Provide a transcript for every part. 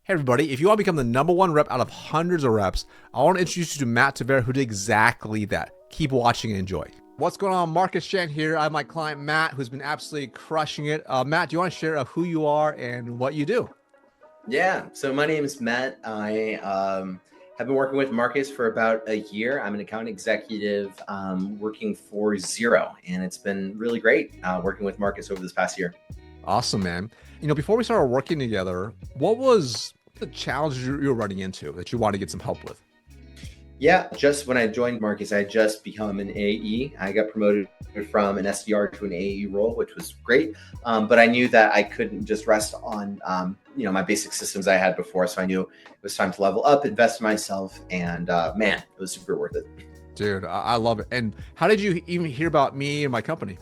Hey everybody, if you want to become the number one rep out of hundreds of reps, I want to introduce you to Matt Tavera, who did exactly that. Keep watching and enjoy. What's going on? Marcus Chan here. I have my client Matt, who's been absolutely crushing it. Matt, do you want to share who you are and what you do? Yeah, so my name is Matt. I have been working with Marcus for about a year. I'm an account executive working for Xero, and it's been really great working with Marcus over this past year. Awesome, man. Before we started working together, what was the challenges you were running into that you wanted to get some help with? Yeah, just when I joined Marcus, I had just become an AE. I got promoted from an SDR to an AE role, which was great. But I knew that I couldn't just rest on, my basic systems I had before. So I knew it was time to level up, invest in myself, and man, it was super worth it. Dude, I love it. And how did you even hear about me and my company?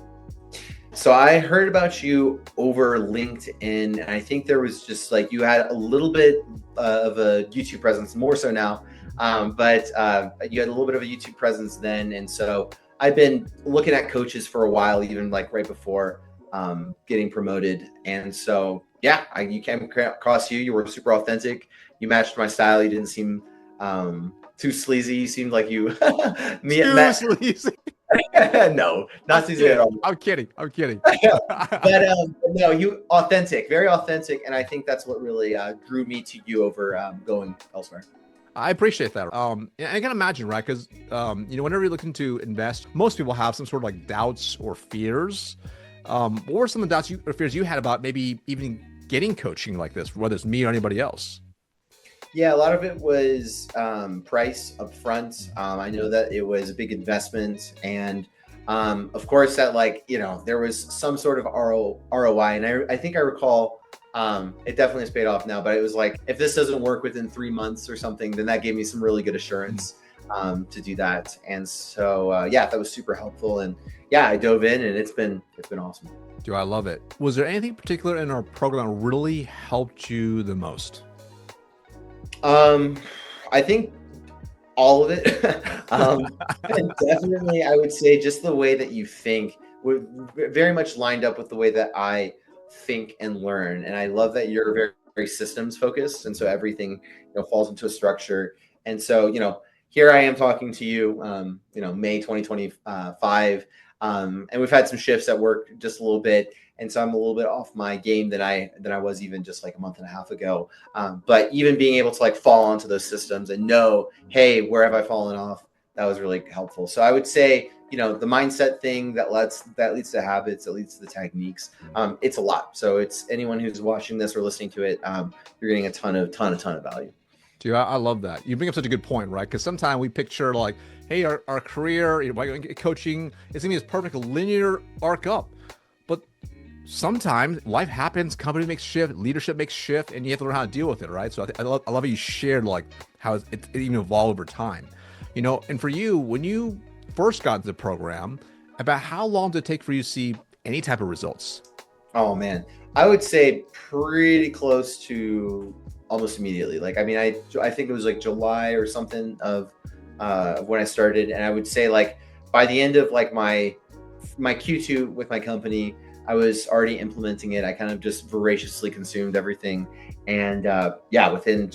So I heard about you over LinkedIn, and I think there was just like you had a little bit of a YouTube presence, more so now, but you had a little bit of a YouTube presence then. And so I've been looking at coaches for a while, even like right before getting promoted. And so, yeah, you came across you. You were super authentic. You matched my style. You didn't seem too sleazy. You seemed like you Sleazy. No, not sleazy at all. I'm kidding. But no, you authentic, very authentic, and I think that's what really drew me to you over going elsewhere. I appreciate that. I can imagine, right? Because whenever you're looking to invest, most people have some sort of like doubts or fears. What were some of the doubts or fears you had about maybe even getting coaching like this, whether it's me or anybody else? Yeah, a lot of it was price upfront. I know that it was a big investment, and of course that there was some sort of ROI, and I think I recall it definitely has paid off now. But it was like, if this doesn't work within 3 months or something, then that gave me some really good assurance to do that. And so yeah, that was super helpful. And yeah, I dove in, and it's been awesome. Dude, I love it. Was there anything particular in our program that really helped you the most? I think all of it. And definitely, I would say just the way that you think very much lined up with the way that I think and learn. And I love that you're very, very systems focused. And so everything, falls into a structure. And so, here I am talking to you, May 2025. And we've had some shifts at work just a little bit. And so I'm a little bit off my game than I was even just like a month and a half ago. But even being able to like fall onto those systems and know, hey, where have I fallen off? That was really helpful. So I would say, the mindset thing that leads to habits, that leads to the techniques. It's a lot. So it's anyone who's watching this or listening to it, you're getting a ton of value. Dude, I love that. You bring up such a good point, right? Because sometimes we picture like, hey, our career, coaching is going to be this perfect linear arc up. But sometimes life happens, company makes shift, leadership makes shift, and you have to learn how to deal with it, right? So I love how you shared like how it even evolved over time. And for you, when you first got into the program, about how long did it take for you to see any type of results? Oh, man. I would say pretty close to almost immediately. Like, I mean, I think it was like July or something of when I started. And I would say like by the end of like my Q2 with my company, I was already implementing it. I kind of just voraciously consumed everything. And within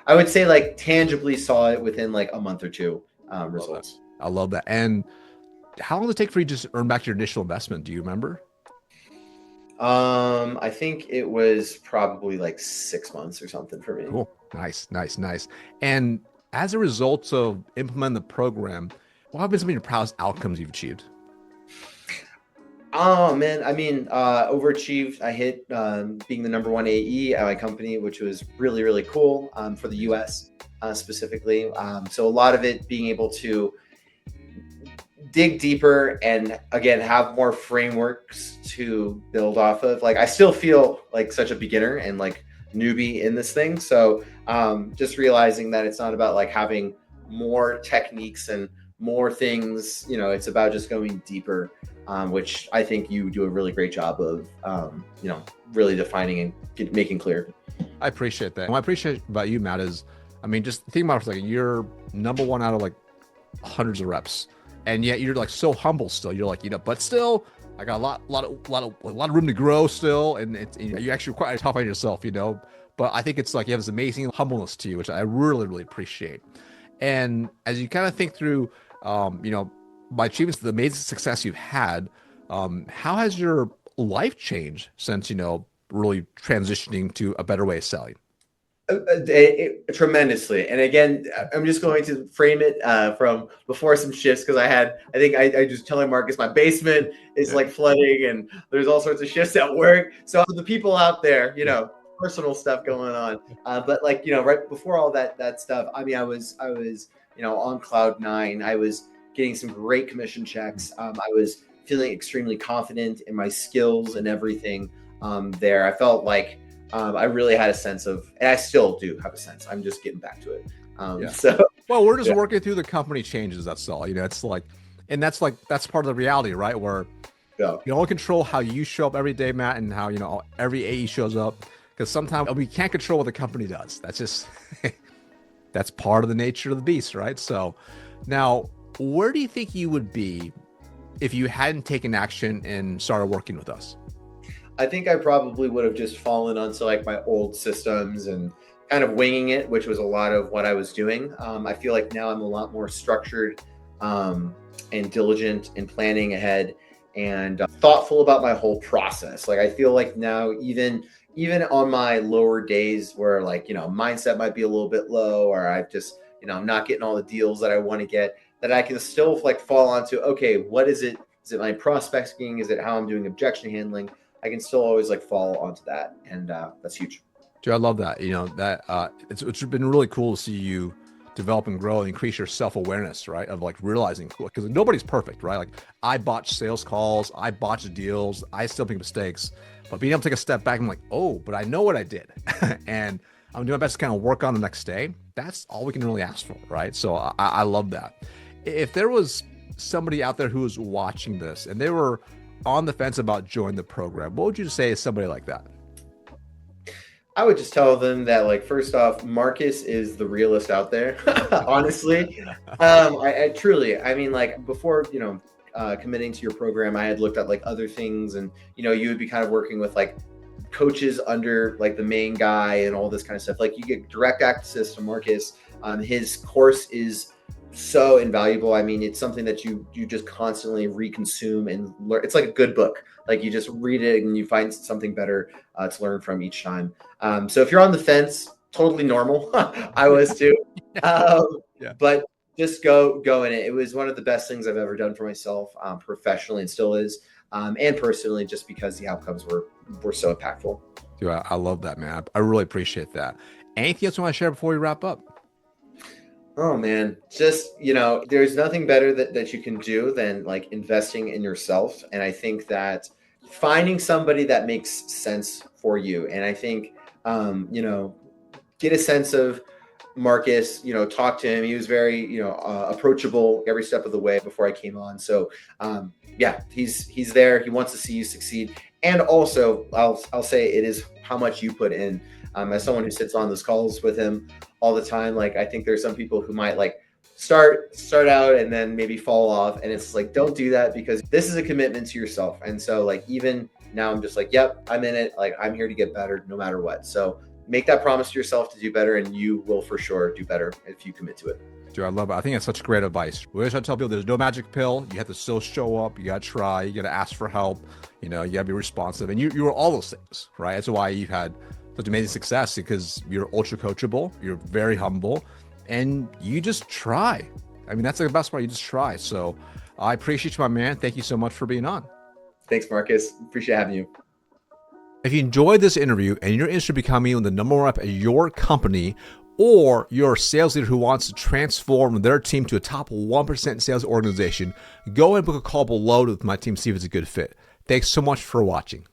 I would say like tangibly saw it within like a month or two results. I love that. And how long did it take for you to just earn back your initial investment? Do you remember? I think it was probably like 6 months or something for me. Cool. Nice. And as a result of implementing the program, what have been some of your proudest outcomes you've achieved? Oh man, I mean, overachieved. I hit being the number one AE at my company, which was really, really cool for the US specifically. So a lot of it being able to dig deeper and again have more frameworks to build off of. Like, I still feel like such a beginner and like newbie in this thing. So just realizing that it's not about like having more techniques and more things, it's about just going deeper, which I think you do a really great job of, really defining and making clear. I appreciate that. What I appreciate about you, Matt, is, just think about it for a second. You're number one out of like hundreds of reps. And yet you're like so humble still. You're like, but still, I got a lot of room to grow still. And it's, you actually quite tough on yourself, but I think it's like you have this amazing humbleness to you, which I really, really appreciate. And as you kind of think through, my achievements, the amazing success you've had, how has your life changed since, really transitioning to a better way of selling? Tremendously. And again, I'm just going to frame it from before some shifts because I just telling Marcus my basement is like flooding and there's all sorts of shifts at work. So the people out there, personal stuff going on. But like, right before all that stuff, I mean, I was, on cloud nine. I was getting some great commission checks. I was feeling extremely confident in my skills and everything there. I felt like I really had a sense of, and I still do have a sense. I'm just getting back to it. So, well, we're just working through the company changes. That's all. It's like, and that's part of the reality, right? Where you only control how you show up every day, Matt, and how every AE shows up. Because sometimes we can't control what the company does. That's just that's part of the nature of the beast, right? So, now, where do you think you would be if you hadn't taken action and started working with us? I think I probably would have just fallen onto like my old systems and kind of winging it, which was a lot of what I was doing. I feel like now I'm a lot more structured and diligent in planning ahead and thoughtful about my whole process. Like I feel like now, even on my lower days where like, mindset might be a little bit low or I've just, I'm not getting all the deals that I want to get, that I can still like fall onto, okay, what is it? Is it my prospecting? Is it how I'm doing objection handling? I can still always like fall onto that. And that's huge. Dude, I love that. It's been really cool to see you develop and grow and increase your self-awareness, right? Of like realizing, because nobody's perfect, right? Like I botch sales calls, I botch deals, I still make mistakes, but being able to take a step back and like, oh, but I know what I did. And I'm doing my best to kind of work on the next day. That's all we can really ask for, right? So I love that. If there was somebody out there who was watching this and they were on the fence about joining the program, what would you say to somebody like that? I would just tell them that, like, first off, Marcus is the realest out there, honestly. I truly, I mean, like before, committing to your program, I had looked at like other things and, you would be kind of working with like coaches under like the main guy and all this kind of stuff. Like you get direct access to Marcus. His course is so invaluable. I mean, it's something that you just constantly reconsume and learn. It's like a good book. Like you just read it and you find something better to learn from each time. So if you're on the fence, totally normal. I was too. But just go in it. It was one of the best things I've ever done for myself professionally and still is. And personally, just because the outcomes were so impactful. Dude, I love that, man. I really appreciate that. Anything else you want to share before we wrap up? Oh man, just, there's nothing better that you can do than like investing in yourself. And I think that finding somebody that makes sense for you. And I think, get a sense of Marcus, talk to him. He was very, approachable every step of the way before I came on. So, he's there. He wants to see you succeed. And also I'll say it is how much you put in. As someone who sits on those calls with him all the time, like I think there's some people who might like start out and then maybe fall off. And it's like, don't do that because this is a commitment to yourself. And so like, even now I'm just like, yep, I'm in it. Like I'm here to get better no matter what. So make that promise to yourself to do better and you will for sure do better if you commit to it. Dude, I love it. I think that's such great advice. We always try to tell people there's no magic pill. You have to still show up. You got to try. You got to ask for help. You got to be responsive. And you were all those things, right? That's why you've had such amazing success because you're ultra coachable. You're very humble and you just try. I mean, that's the best part. You just try. So I appreciate you, my man. Thank you so much for being on. Thanks, Marcus. Appreciate having you. If you enjoyed this interview and you're interested in becoming the number one rep at your company, or you're a sales leader who wants to transform their team to a top 1% sales organization, go and book a call below with my team, see if it's a good fit. Thanks so much for watching.